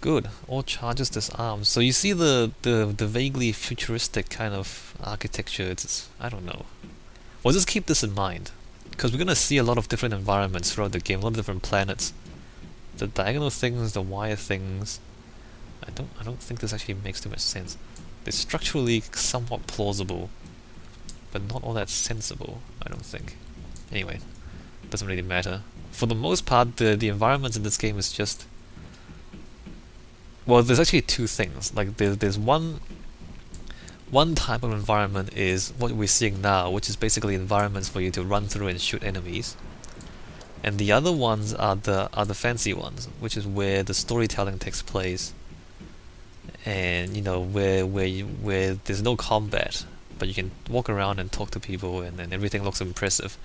Good. All charges disarmed. So you see the vaguely futuristic kind of architecture. It's I don't know. Well, just keep this in mind, because we're gonna see a lot of different environments throughout the game, a lot of different planets. The diagonal things, the wire things. I don't think this actually makes too much sense. They're structurally somewhat plausible, but not all that sensible, I don't think. Anyway, doesn't really matter. For the most part, the environments in this game is just... Well, there's actually two things. Like, there's one type of environment is what we're seeing now, which is basically environments for you to run through and shoot enemies. And the other ones are the fancy ones, which is where the storytelling takes place. And you know, where there's no combat, but you can walk around and talk to people, and everything looks impressive.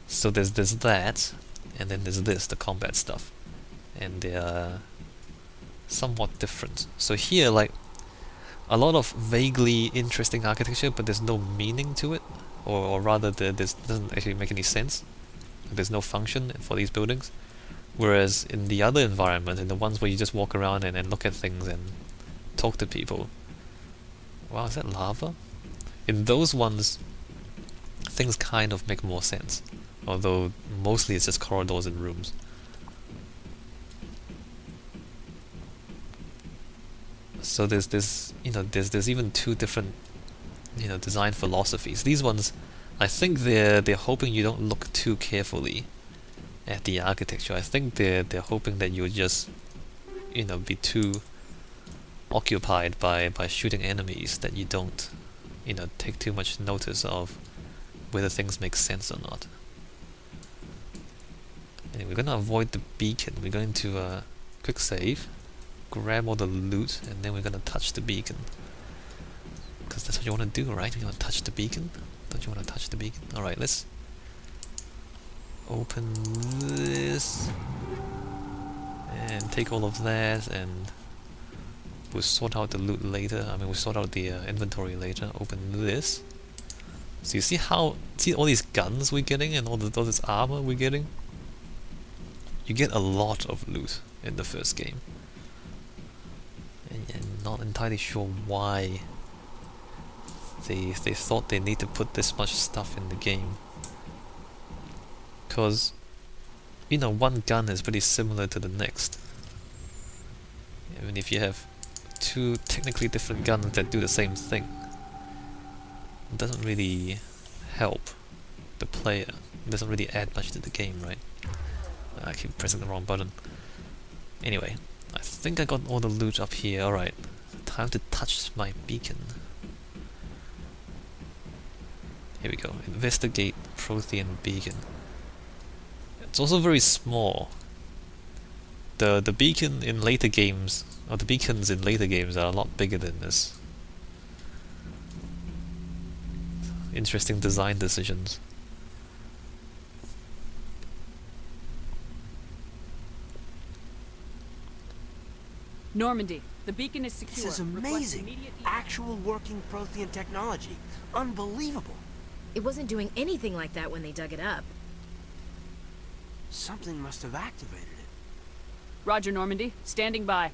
So there's that, and then there's this, the combat stuff, and they're somewhat different. So here, like, a lot of vaguely interesting architecture, but there's no meaning to it, or rather, this doesn't actually make any sense. There's no function for these buildings. Whereas in the other environment, in the ones where you just walk around and look at things and talk to people. Wow, is that lava? In those ones, things kind of make more sense. Although mostly it's just corridors and rooms. So there's even two different design philosophies. These ones, I think they're hoping you don't look too carefully at the architecture. I think they're hoping that you'll just be too occupied by shooting enemies that you don't take too much notice of whether things make sense or not. Anyway, we're gonna avoid the beacon. We're going to quick save, grab all the loot, and then we're gonna touch the beacon. Because that's what you want to do, right? You want to touch the beacon? Don't you want to touch the beacon? Alright, let's open this and take all of that, and we'll sort out the loot later. I mean, we'll sort out the inventory later. Open this. So you see all these guns we're getting and all this armor we're getting? You get a lot of loot in the first game. And not entirely sure why they thought they need to put this much stuff in the game. Because, one gun is pretty similar to the next. I mean, if you have two technically different guns that do the same thing, it doesn't really help the player. It doesn't really add much to the game, right? I keep pressing the wrong button. Anyway, I think I got all the loot up here. Alright, time to touch my beacon. Here we go. Investigate Prothean beacon. It's also very small. The beacon in later games, or the beacons in later games, are a lot bigger than this. Interesting design decisions. Normandy, the beacon is secure. This is amazing. Actual working Prothean technology. Unbelievable. It wasn't doing anything like that when they dug it up. Something must have activated it. Roger, Normandy. Standing by.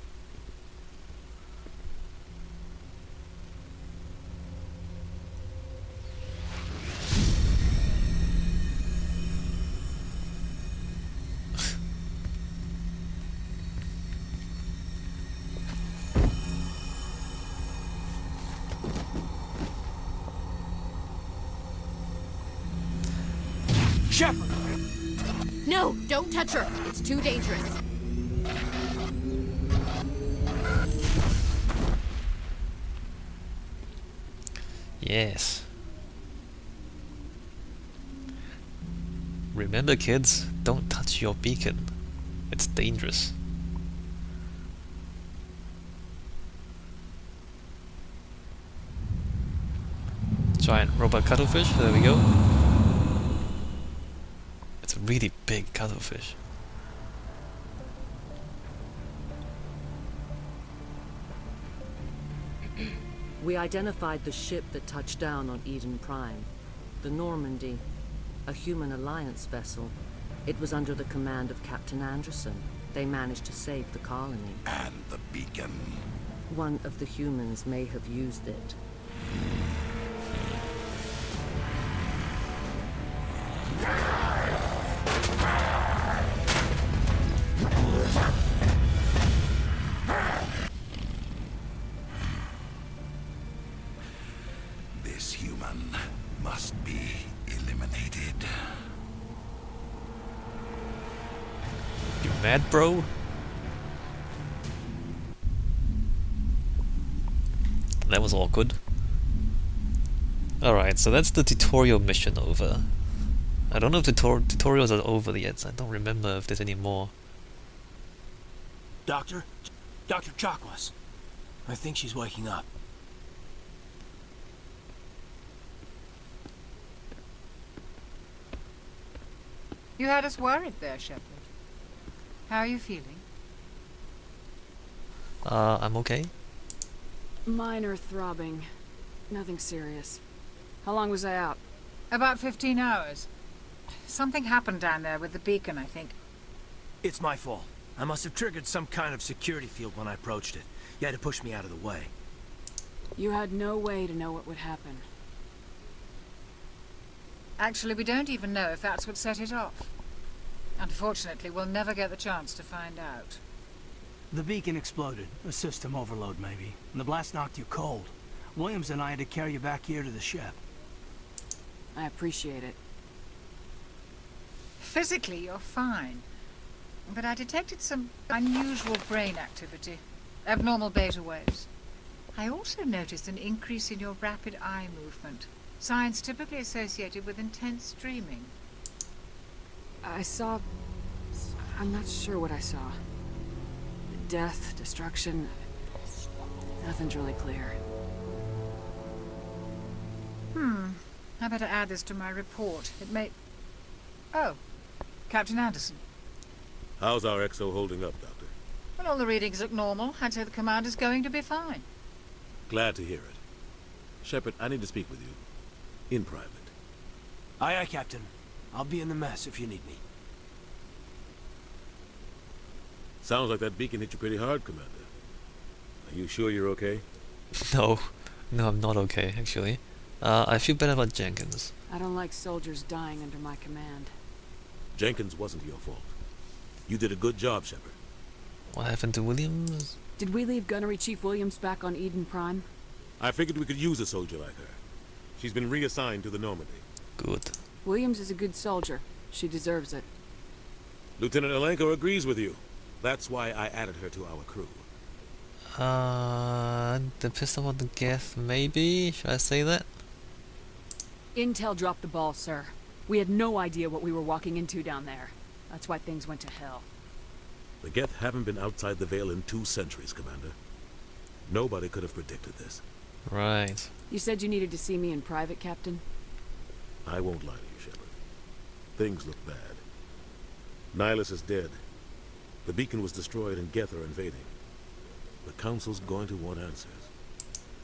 Shepard! No, don't touch her. It's too dangerous. Yes. Remember, kids, don't touch your beacon. It's dangerous. Giant robot cuttlefish, there we go. It's a really big cuttlefish. We identified the ship that touched down on Eden Prime. The Normandy. A human alliance vessel. It was under the command of Captain Anderson. They managed to save the colony. And the beacon. One of the humans may have used it. This human must be eliminated. You mad, bro? That was awkward. Alright, so that's the tutorial mission over. I don't know if the tutorials are over yet. I don't remember if there's any more. Doctor? Dr. Chakwas. I think she's waking up. You had us worried there, Shepard. How are you feeling? I'm okay. Minor throbbing. Nothing serious. How long was I out? About 15 hours. Something happened down there with the beacon, I think. It's my fault. I must have triggered some kind of security field when I approached it. You had to push me out of the way. You had no way to know what would happen. Actually, we don't even know if that's what set it off. Unfortunately, we'll never get the chance to find out. The beacon exploded. A system overload, maybe. And the blast knocked you cold. Williams and I had to carry you back here to the ship. I appreciate it. Physically, you're fine. But I detected some unusual brain activity. Abnormal beta waves. I also noticed an increase in your rapid eye movement. Signs typically associated with intense dreaming. I saw... I'm not sure what I saw. Death, destruction... Nothing's really clear. I better add this to my report. It may... Oh, Captain Anderson. How's our XO holding up, Doctor? Well, all the readings look normal. I'd say the commander's going to be fine. Glad to hear it. Shepard, I need to speak with you. In private. Aye, aye, Captain. I'll be in the mess if you need me. Sounds like that beacon hit you pretty hard, Commander. Are you sure you're okay? No. No, I'm not okay, actually. I feel better about Jenkins. I don't like soldiers dying under my command. Jenkins wasn't your fault. You did a good job, Shepard. What happened to Williams? Did we leave Gunnery Chief Williams back on Eden Prime? I figured we could use a soldier like her. She's been reassigned to the Normandy. Good. Williams is a good soldier. She deserves it. Lieutenant Alenko agrees with you. That's why I added her to our crew. The pistol on the Geth, maybe? Should I say that? Intel dropped the ball, sir. We had no idea what we were walking into down there. That's why things went to hell. The Geth haven't been outside the Veil in 2 centuries, Commander. Nobody could have predicted this. Right. You said you needed to see me in private, Captain? I won't lie to you, Shepard. Things look bad. Nihilus is dead. The beacon was destroyed and Geth are invading. The Council's going to want answers.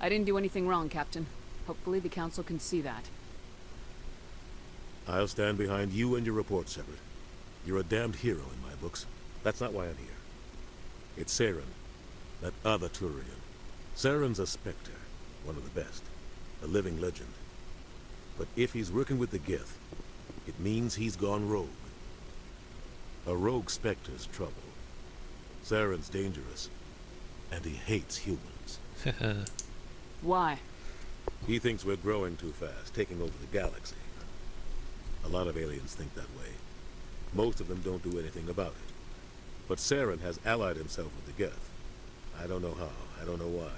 I didn't do anything wrong, Captain. Hopefully the Council can see that. I'll stand behind you and your report, Shepard. You're a damned hero in my books. That's not why I'm here. It's Saren, that other Turian. Saren's a Spectre, one of the best, a living legend. But if he's working with the Geth, it means he's gone rogue. A rogue Spectre's trouble. Saren's dangerous, and he hates humans. Why? He thinks we're growing too fast, taking over the galaxy. A lot of aliens think that way. Most of them don't do anything about it. But Saren has allied himself with the Geth. I don't know how, I don't know why.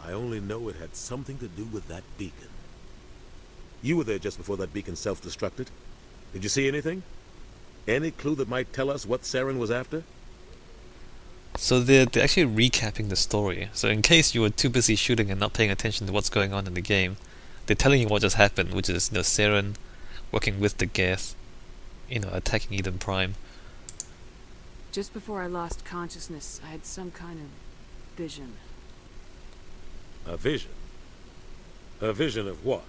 I only know it had something to do with that beacon. You were there just before that beacon self-destructed. Did you see anything? Any clue that might tell us what Saren was after? So they're actually recapping the story. So in case you were too busy shooting and not paying attention to what's going on in the game, they're telling you what just happened, which is, Saren working with the Geth, attacking Eden Prime. Just before I lost consciousness, I had some kind of vision. A vision? A vision of what?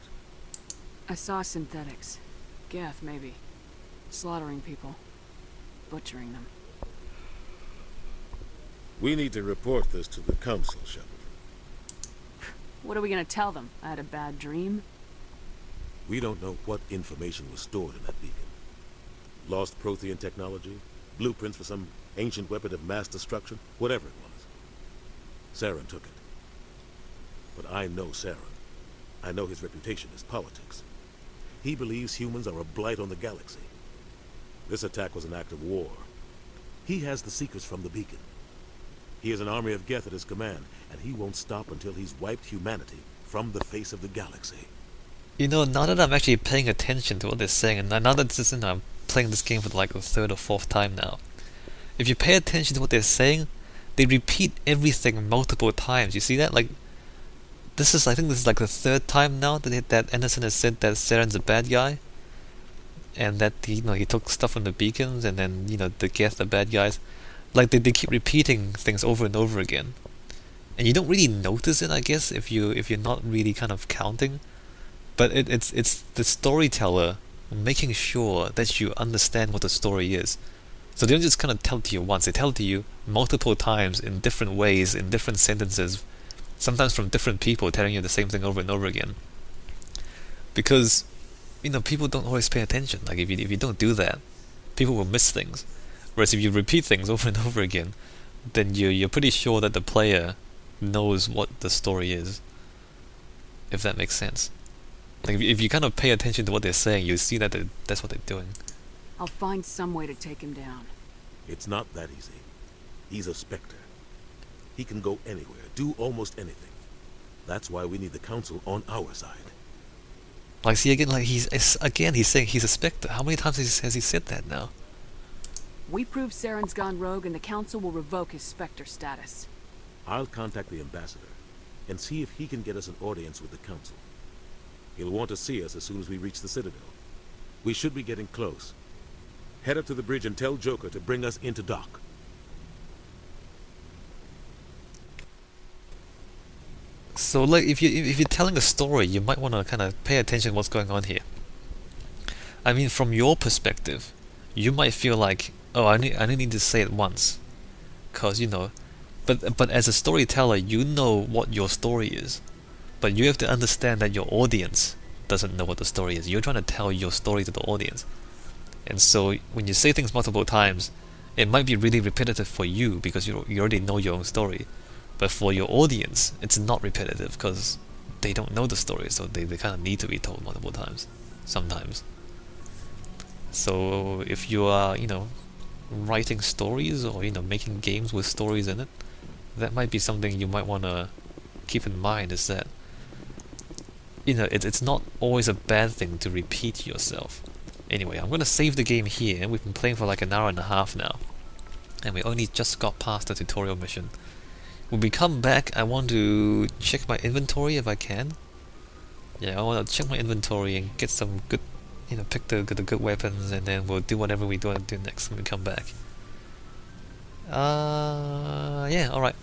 I saw synthetics. Geth, maybe. Slaughtering people. Butchering them. We need to report this to the council, Shepard. What are we gonna tell them? I had a bad dream? We don't know what information was stored in that beacon. Lost Prothean technology, blueprints for some ancient weapon of mass destruction, whatever it was. Saren took it. But I know Saren. I know his reputation is politics. He believes humans are a blight on the galaxy. This attack was an act of war. He has the secrets from the beacon. He has an army of Geth at his command, and he won't stop until he's wiped humanity from the face of the galaxy. You know, now that I'm actually paying attention to what they're saying, and now that this, I'm playing this game for like the third or fourth time now, if you pay attention to what they're saying, they repeat everything multiple times. You see that? Like, I think this is like the third time now that Anderson has said that Saren's a bad guy, and that he took stuff from the beacons, and then the Geth are bad guys. Like they keep repeating things over and over again, and you don't really notice it, I guess, if you're not really kind of counting. But it's the storyteller making sure that you understand what the story is. So they don't just kind of tell it to you once; they tell it to you multiple times in different ways, in different sentences, sometimes from different people telling you the same thing over and over again. Because people don't always pay attention. Like if you don't do that, people will miss things. Whereas if you repeat things over and over again, then you're pretty sure that the player knows what the story is. If that makes sense. Like if you kind of pay attention to what they're saying, you see that that's what they're doing. I'll find some way to take him down. It's not that easy. He's a Spectre. He can go anywhere, do almost anything. That's why we need the council on our side. Like see again, he's saying he's a Spectre. How many times has he said that now? We prove Saren's gone rogue and the council will revoke his Spectre status. I'll contact the ambassador and see if he can get us an audience with the council. He'll want to see us as soon as we reach the Citadel. We should be getting close. Head up to the bridge and tell Joker to bring us into dock. So like if you're telling a story, you might want to kind of pay attention to what's going on here. I mean, from your perspective, you might feel like, oh, I only need to say it once, cause but as a storyteller, you know what your story is, but you have to understand that your audience doesn't know what the story is. You're trying to tell your story to the audience, and so when you say things multiple times, it might be really repetitive for you because you already know your own story, but for your audience, it's not repetitive because they don't know the story, so they kind of need to be told multiple times, sometimes. So if you are, writing stories or making games with stories in it, that might be something you might want to keep in mind, is that it's not always a bad thing to repeat yourself. Anyway, I'm going to save the game here. We've been playing for like an hour and a half now, and we only just got past the tutorial mission. When we come back, I want to check my inventory if I can. Yeah, I want to check my inventory and get some good, pick the good weapons, and then we'll do whatever we do next when we come back. Yeah, alright.